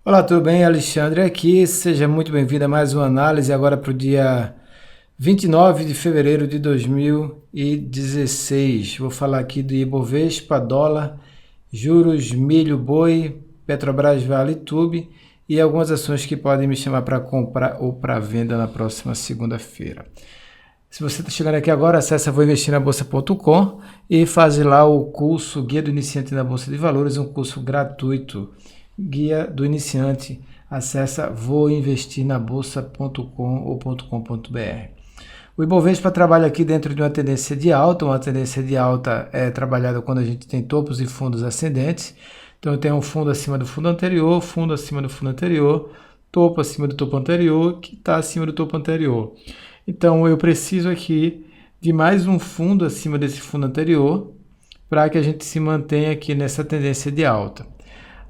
Olá, tudo bem? Alexandre aqui. Seja muito bem-vindo a mais uma análise agora para o dia 29 de fevereiro de 2016. Vou falar aqui do Ibovespa, dólar, juros, milho, boi, Petrobras, Vale, Tube e algumas ações que podem me chamar para comprar ou para venda na próxima segunda-feira. Se você está chegando aqui agora, acessa voinvestirnabolsa.com e faz lá o curso Guia do Iniciante na Bolsa de Valores, um curso gratuito. Guia do Iniciante, acessa voinvestirnabolsa.com ou .com.br. O Ibovespa trabalha aqui dentro de uma tendência de alta. Uma tendência de alta é trabalhada quando a gente tem topos e fundos ascendentes. Então eu tenho um fundo acima do fundo anterior, fundo acima do fundo anterior, topo acima do topo anterior, que está acima do topo anterior. Então eu preciso aqui de mais um fundo acima desse fundo anterior para que a gente se mantenha aqui nessa tendência de alta.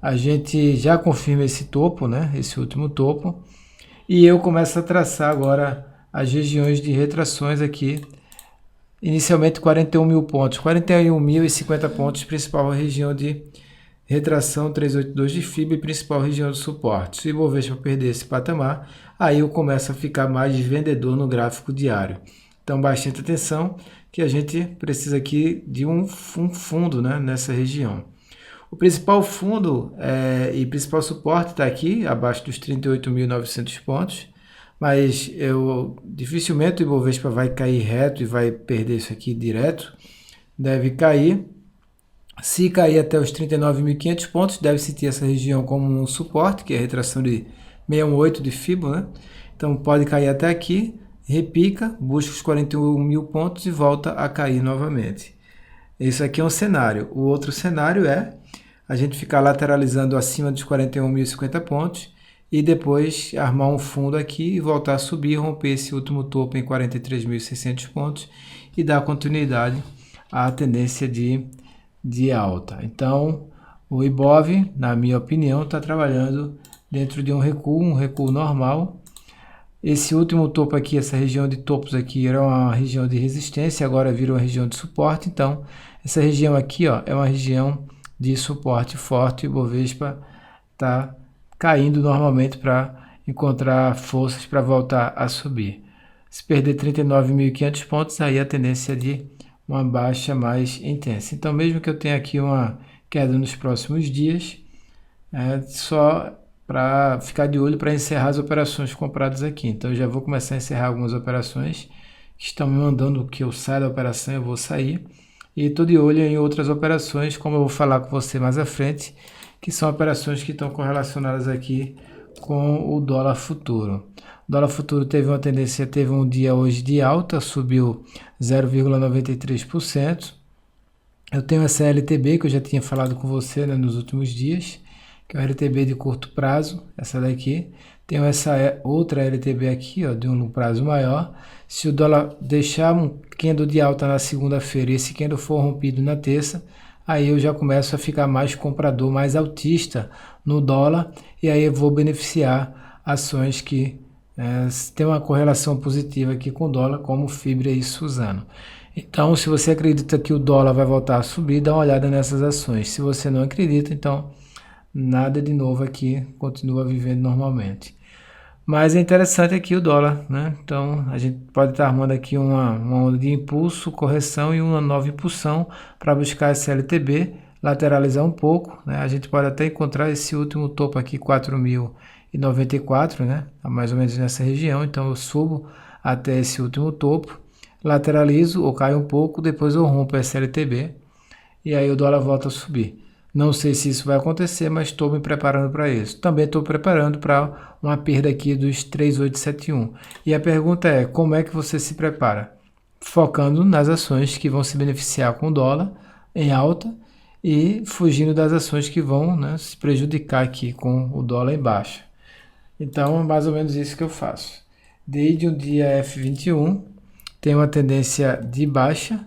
A gente já confirma esse topo, né? Esse último topo. E eu começo a traçar agora as regiões de retrações aqui. Inicialmente 41 mil pontos, 41.050 pontos, principal região de retração 382 de FIBA e principal região de suporte. Se o Ibovespa perder esse patamar, aí eu começo a ficar mais vendedor no gráfico diário. Então bastante atenção que a gente precisa aqui de um fundo, né, nessa região. O principal fundo e principal suporte está aqui, abaixo dos 38.900 pontos, mas dificilmente o Ibovespa vai cair reto e vai perder isso aqui direto. Deve cair. Se cair até os 39.500 pontos, deve sentir essa região como um suporte, que é a retração de 618 de FIBO, né? Então pode cair até aqui, repica, busca os 41 mil pontos e volta a cair novamente. Isso aqui é um cenário. O outro cenário é a gente ficar lateralizando acima dos 41.050 pontos e depois armar um fundo aqui e voltar a subir, romper esse último topo em 43.600 pontos e dar continuidade à tendência de alta. Então, o Ibov, na minha opinião, está trabalhando dentro de um recuo normal. Esse último topo aqui, essa região de topos aqui, era uma região de resistência, agora virou uma região de suporte. Então, essa região aqui ó, é uma região de suporte forte. O Ibovespa está caindo normalmente para encontrar forças para voltar a subir. Se perder 39.500 pontos, aí a tendência é de uma baixa mais intensa. Então, mesmo que eu tenha aqui uma queda nos próximos dias, é só para ficar de olho para encerrar as operações compradas aqui. Então, eu já vou começar a encerrar algumas operações que estão me mandando que eu saia da operação, eu vou sair. E estou de olho em outras operações, como eu vou falar com você mais à frente, que são operações que estão correlacionadas aqui com o dólar futuro. O dólar futuro teve uma tendência, teve um dia hoje de alta, subiu 0,93%. Eu tenho essa LTB que eu já tinha falado com você, né, nos últimos dias, que é uma LTB de curto prazo, essa daqui. Tenho essa outra LTB aqui, ó, de um prazo maior. Se o dólar deixar um candle de alta na segunda-feira e esse candle for rompido na terça, aí eu já começo a ficar mais comprador, mais altista no dólar, e aí eu vou beneficiar ações que têm uma correlação positiva aqui com o dólar, como Fibra e Suzano. Então, se você acredita que o dólar vai voltar a subir, dá uma olhada nessas ações. Se você não acredita, então nada de novo aqui, continua vivendo normalmente. Mas é interessante aqui o dólar, né? Então a gente pode estar armando aqui uma onda de impulso, correção e uma nova impulsão para buscar esse LTB, lateralizar um pouco, né? A gente pode até encontrar esse último topo aqui, 4.094, né? Mais ou menos nessa região. Então eu subo até esse último topo, lateralizo ou caio um pouco, depois eu rompo esse LTB e aí o dólar volta a subir. Não sei se isso vai acontecer, mas estou me preparando para isso. Também estou preparando para uma perda aqui dos 3.871. E a pergunta é, como é que você se prepara? Focando nas ações que vão se beneficiar com o dólar em alta e fugindo das ações que vão, né, se prejudicar aqui com o dólar em baixa. Então, é mais ou menos isso que eu faço. Desde o dia F21, tem uma tendência de baixa,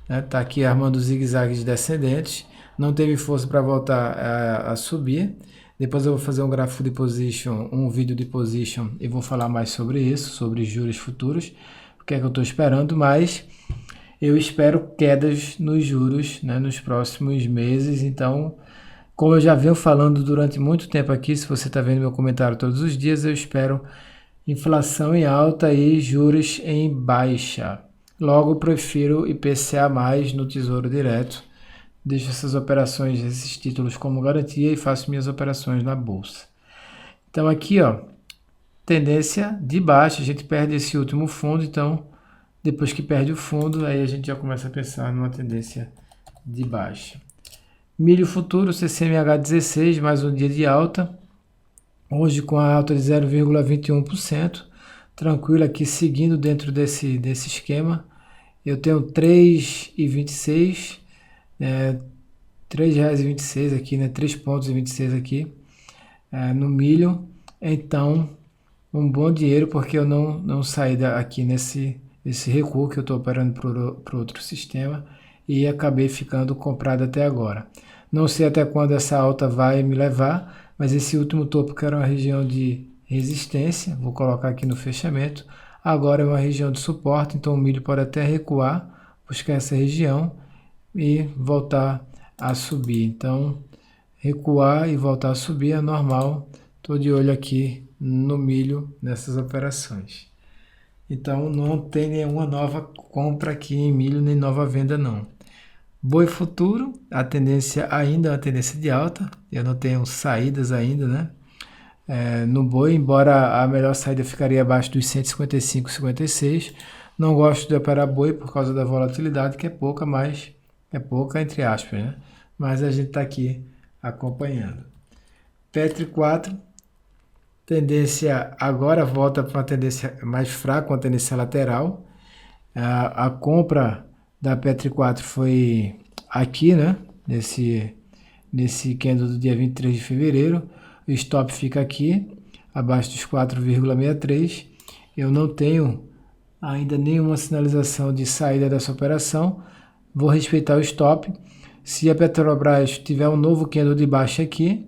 né, tá aqui armando zigue-zagues descendentes, não teve força para voltar a subir. Depois eu vou fazer um gráfico de position, um vídeo de position e vou falar mais sobre isso, sobre juros futuros, o que é que eu estou esperando, mas eu espero quedas nos juros, né, nos próximos meses. Então Como eu já venho falando durante muito tempo aqui, se você está vendo meu comentário todos os dias, eu espero inflação em alta e juros em baixa. Logo, prefiro IPCA+, no Tesouro Direto. Deixo essas operações, esses títulos como garantia e faço minhas operações na bolsa. Então aqui, ó, tendência de baixa, a gente perde esse último fundo, então depois que perde o fundo, aí a gente já começa a pensar numa tendência de baixa. Milho futuro, CCMH 16, mais um dia de alta, hoje com a alta de 0,21%, tranquilo aqui, seguindo dentro desse esquema. Eu tenho 3,26, R$ 3,26 aqui, né, 3,26 aqui no milho, então um bom dinheiro, porque eu não saí aqui nesse recuo que eu estou operando para outro sistema e acabei ficando comprado até agora. Não sei até quando essa alta vai me levar, mas esse último topo, que era uma região de resistência, vou colocar aqui no fechamento, agora é uma região de suporte, então o milho pode até recuar, buscar essa região e voltar a subir. Então, recuar e voltar a subir é normal. Estou de olho aqui no milho nessas operações. Então, não tem nenhuma nova compra aqui em milho, nem nova venda não. Boi futuro, a tendência ainda é uma tendência de alta, eu não tenho saídas ainda, né? No boi, embora a melhor saída ficaria abaixo dos 155,56, não gosto de operar boi por causa da volatilidade, que é pouca, mas é pouca entre aspas, né? Mas a gente está aqui acompanhando. Petri 4, tendência agora volta para uma tendência mais fraca, uma tendência lateral. A compra da Petri 4 foi aqui, né? Nesse candle do dia 23 de fevereiro. O stop fica aqui, abaixo dos 4,63. Eu não tenho ainda nenhuma sinalização de saída dessa operação. Vou respeitar o stop. Se a Petrobras tiver um novo candle de baixa aqui,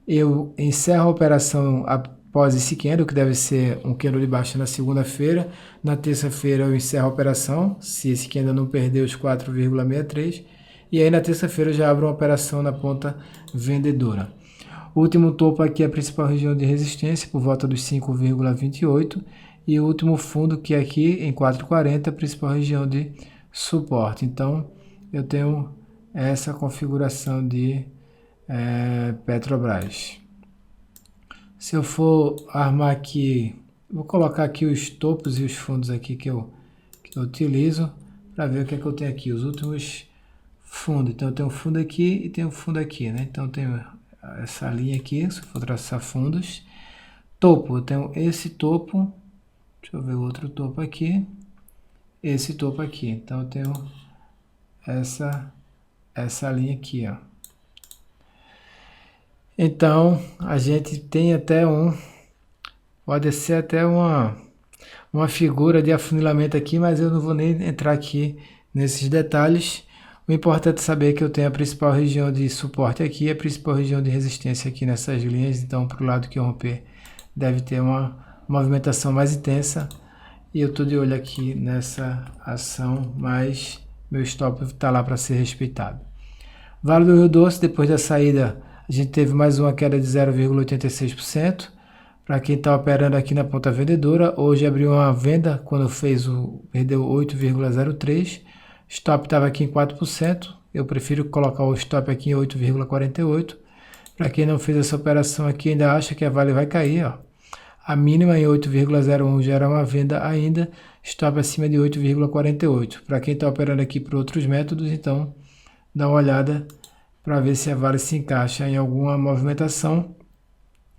eu encerro a operação após esse candle, que deve ser um candle de baixa na segunda-feira. Na terça-feira eu encerro a operação, se esse candle não perder os 4,63. E aí na terça-feira eu já abro uma operação na ponta vendedora. O último topo aqui é a principal região de resistência, por volta dos 5,28. E o último fundo, que é aqui em 4,40, a principal região de suporte. Então eu tenho essa configuração de Petrobras. Se eu for armar aqui, vou colocar aqui os topos e os fundos aqui que eu utilizo para ver o que é que eu tenho aqui, os últimos fundos. Então eu tenho um fundo aqui e tenho um fundo aqui, né? Então eu tenho essa linha aqui, se eu for traçar fundos. Topo, eu tenho esse topo, deixa eu ver o outro topo aqui, esse topo aqui. Então eu tenho essa linha aqui, ó. Então, a gente tem até pode ser até uma figura de afunilamento aqui, mas eu não vou nem entrar aqui nesses detalhes. O importante é saber que eu tenho a principal região de suporte aqui e a principal região de resistência aqui nessas linhas. Então, para o lado que eu romper, deve ter uma movimentação mais intensa. E eu estou de olho aqui nessa ação, mas meu stop está lá para ser respeitado. Vale do Rio Doce, depois da saída, a gente teve mais uma queda de 0,86%. Para quem está operando aqui na ponta vendedora, hoje abriu uma venda, quando perdeu 8,03%. Stop estava aqui em 4%. Eu prefiro colocar o stop aqui em 8,48%. Para quem não fez essa operação aqui, ainda acha que a Vale vai cair, ó. A mínima em 8,01 já era uma venda ainda, stop acima de 8,48. Para quem está operando aqui por outros métodos, então dá uma olhada para ver se a Vale se encaixa em alguma movimentação,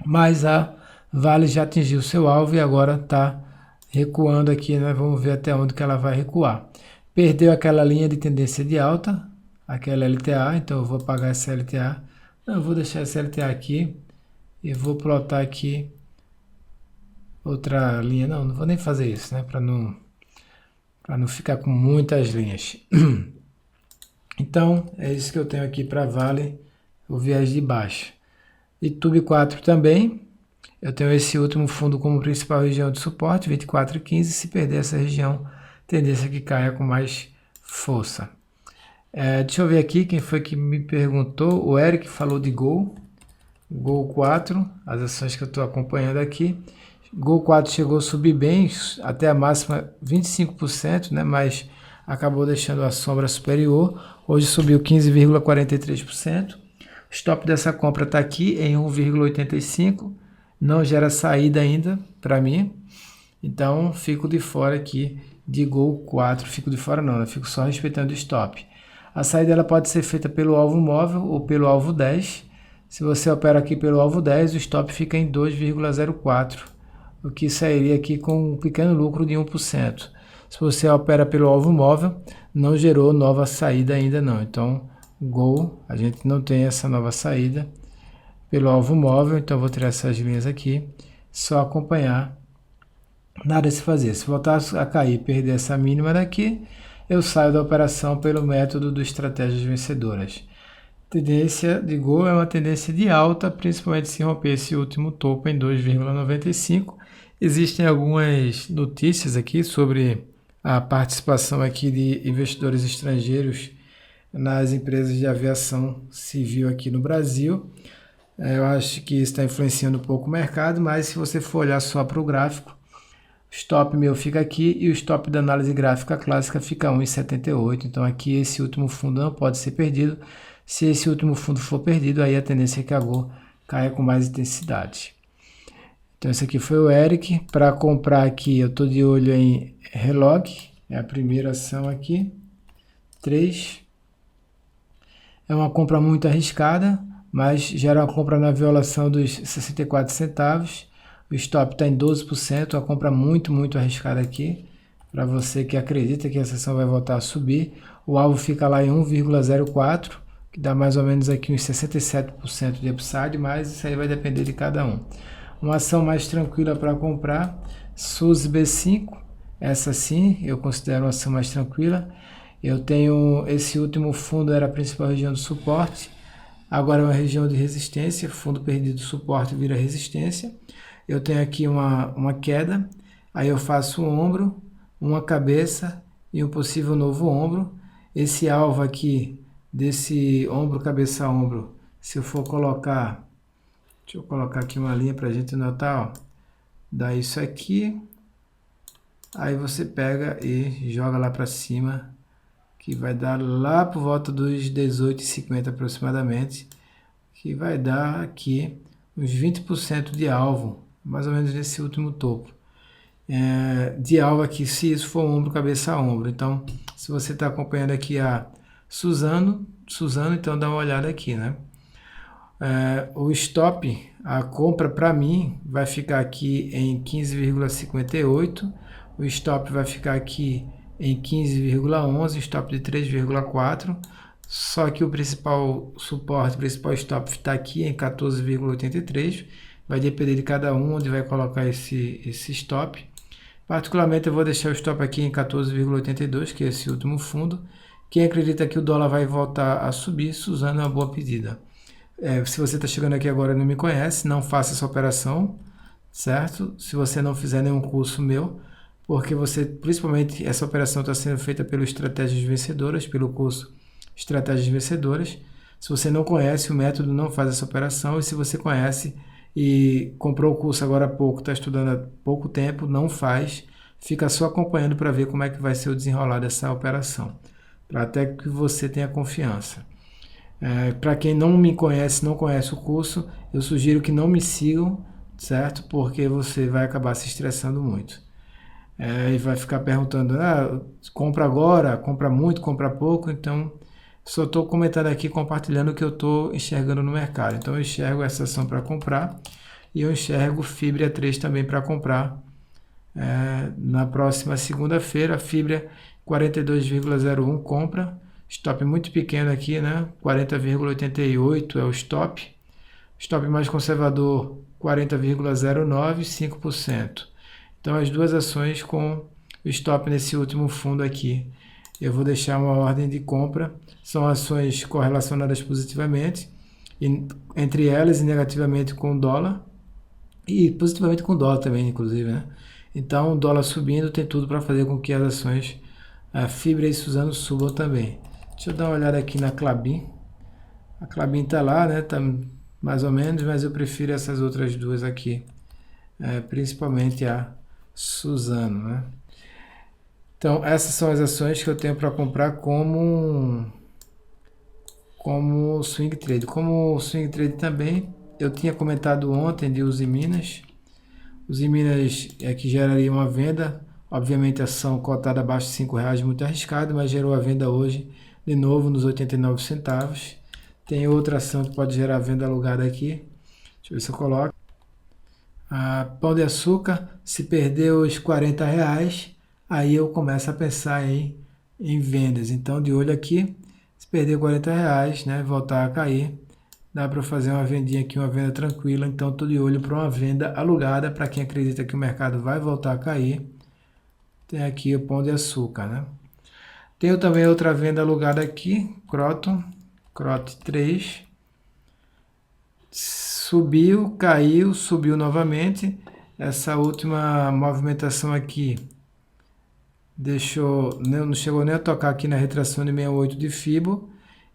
mas a Vale já atingiu seu alvo e agora está recuando aqui, né? Vamos ver até onde que ela vai recuar. Perdeu aquela linha de tendência de alta, aquela LTA, então eu vou apagar essa LTA. Não, eu vou deixar essa LTA aqui e vou plotar aqui outra linha. Não vou nem fazer isso, né? Para não ficar com muitas linhas. Então, é isso que eu tenho aqui para Vale, o viés de baixa. E Tube 4 também, eu tenho esse último fundo como principal região de suporte, 24,15. Se perder essa região, tendência que caia com mais força. Deixa eu ver aqui quem foi que me perguntou. O Eric falou de Gol. Gol 4, as ações que eu estou acompanhando aqui. Gol 4 chegou a subir bem, até a máxima 25%, né? Mas acabou deixando a sombra superior. Hoje subiu 15,43%. O stop dessa compra está aqui em 1,85. Não gera saída ainda para mim. Então fico de fora aqui de Gol 4. Fico de fora não, né? Fico só respeitando o stop. A saída ela pode ser feita pelo alvo móvel ou pelo alvo 10. Se você opera aqui pelo alvo 10, o stop fica em 2,04, o que sairia aqui com um pequeno lucro de 1%. Se você opera pelo alvo móvel, não gerou nova saída ainda não. Então, Gol, a gente não tem essa nova saída pelo alvo móvel, então eu vou tirar essas linhas aqui, só acompanhar, nada a se fazer. Se voltar a cair e perder essa mínima daqui, eu saio da operação pelo método do estratégias vencedoras. Tendência de Gol é uma tendência de alta, principalmente se romper esse último topo em 2,95. Existem algumas notícias aqui sobre a participação aqui de investidores estrangeiros nas empresas de aviação civil aqui no Brasil. Eu acho que isso está influenciando um pouco o mercado, mas se você for olhar só para o gráfico, o stop meu fica aqui e o stop da análise gráfica clássica fica 1,78. Então aqui esse último fundo não pode ser perdido. Se esse último fundo for perdido, aí a tendência é que a Gol caia com mais intensidade. Então esse aqui foi o Eric. Para comprar aqui, eu estou de olho em Relog, é a primeira ação aqui. 3. É uma compra muito arriscada, mas gera uma compra na violação dos 64 centavos. O stop está em 12%, uma compra muito arriscada aqui. Para você que acredita que a ação vai voltar a subir, o alvo fica lá em 1,04, que dá mais ou menos aqui uns 67% de upside, mas isso aí vai depender de cada um. Uma ação mais tranquila para comprar, SUS B5, essa sim eu considero uma ação mais tranquila. Eu tenho, esse último fundo era a principal região de suporte, agora é uma região de resistência, fundo perdido, suporte vira resistência. Eu tenho aqui uma queda, aí eu faço um ombro, uma cabeça e um possível novo ombro. Esse alvo aqui desse ombro, cabeça, ombro, se eu for colocar, deixa eu colocar aqui uma linha para a gente notar, ó, dá isso aqui, aí você pega e joga lá para cima, que vai dar lá por volta dos 18,50 aproximadamente, que vai dar aqui uns 20% de alvo, mais ou menos nesse último topo. De alvo aqui, se isso for ombro, cabeça, ombro. Então, se você está acompanhando aqui a Suzano, então dá uma olhada aqui, né? O stop, a compra para mim vai ficar aqui em 15,58, o stop vai ficar aqui em 15,11, stop de 3,4, só que o principal suporte, o principal stop está aqui em 14,83, vai depender de cada um onde vai colocar esse stop. Particularmente eu vou deixar o stop aqui em 14,82, que é esse último fundo. Quem acredita que o dólar vai voltar a subir, Suzano é uma boa pedida. Se você está chegando aqui agora e não me conhece, não faça essa operação, certo? Se você não fizer nenhum curso meu, porque você, principalmente essa operação está sendo feita pelo Estratégias Vencedoras, pelo curso Estratégias Vencedoras. Se você não conhece o método, não faz essa operação, e se você conhece e comprou o curso agora há pouco, está estudando há pouco tempo, não faz, fica só acompanhando para ver como é que vai ser o desenrolar dessa operação, para até que você tenha confiança. Para quem não me conhece, não conhece o curso, eu sugiro que não me sigam, certo? Porque você vai acabar se estressando muito. E vai ficar perguntando, compra agora, compra muito, compra pouco, então só estou comentando aqui, compartilhando o que eu estou enxergando no mercado. Então eu enxergo essa ação para comprar e eu enxergo Fibria 3 também para comprar. Na próxima segunda-feira, Fibria 42,01 compra, stop muito pequeno aqui, né? 40,88 é o stop. Stop mais conservador 40,09, 5%. Então as duas ações com o stop nesse último fundo aqui. Eu vou deixar uma ordem de compra, são ações correlacionadas positivamente, entre elas e negativamente com o dólar, e positivamente com o dólar também, inclusive, né? Então, o dólar subindo tem tudo para fazer com que as ações Fibria e Suzano subam também. Deixa eu dar uma olhada aqui na Klabin. A Klabin tá lá, né? Tá mais ou menos, mas eu prefiro essas outras duas aqui. Principalmente a Suzano, né? Então, essas são as ações que eu tenho para comprar como swing trade. Como swing trade também, eu tinha comentado ontem de Usiminas. Usiminas é que geraria uma venda. Obviamente a ação cotada abaixo de R$5, muito arriscado, mas gerou a venda hoje de novo nos 89 centavos. Tem outra ação que pode gerar venda alugada aqui. Deixa eu ver se eu coloco. Pão de Açúcar, se perder os R$40, aí eu começo a pensar em vendas. Então, de olho aqui, se perder R$40, né, voltar a cair, dá para fazer uma vendinha aqui, uma venda tranquila. Então, estou de olho para uma venda alugada, para quem acredita que o mercado vai voltar a cair. Tem aqui o Pão de Açúcar, né? Tenho também outra venda alugada aqui, Croton 3. Subiu, caiu, subiu novamente. Essa última movimentação aqui não chegou nem a tocar aqui na retração de 68 de Fibo.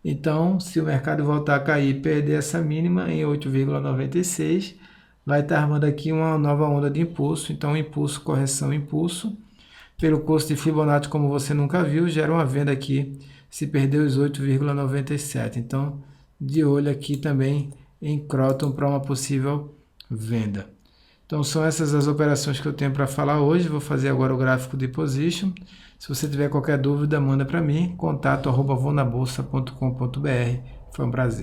Então, se o mercado voltar a cair e perder essa mínima em 8,96, vai estar armando aqui uma nova onda de impulso. Então, impulso, correção, impulso. Pelo custo de Fibonacci, como você nunca viu, gera uma venda aqui se perder os 8,97. Então, de olho aqui também em Croton para uma possível venda. Então são essas as operações que eu tenho para falar hoje. Vou fazer agora o gráfico de position. Se você tiver qualquer dúvida, manda para mim, contato@vonabolsa.com.br. Foi um prazer.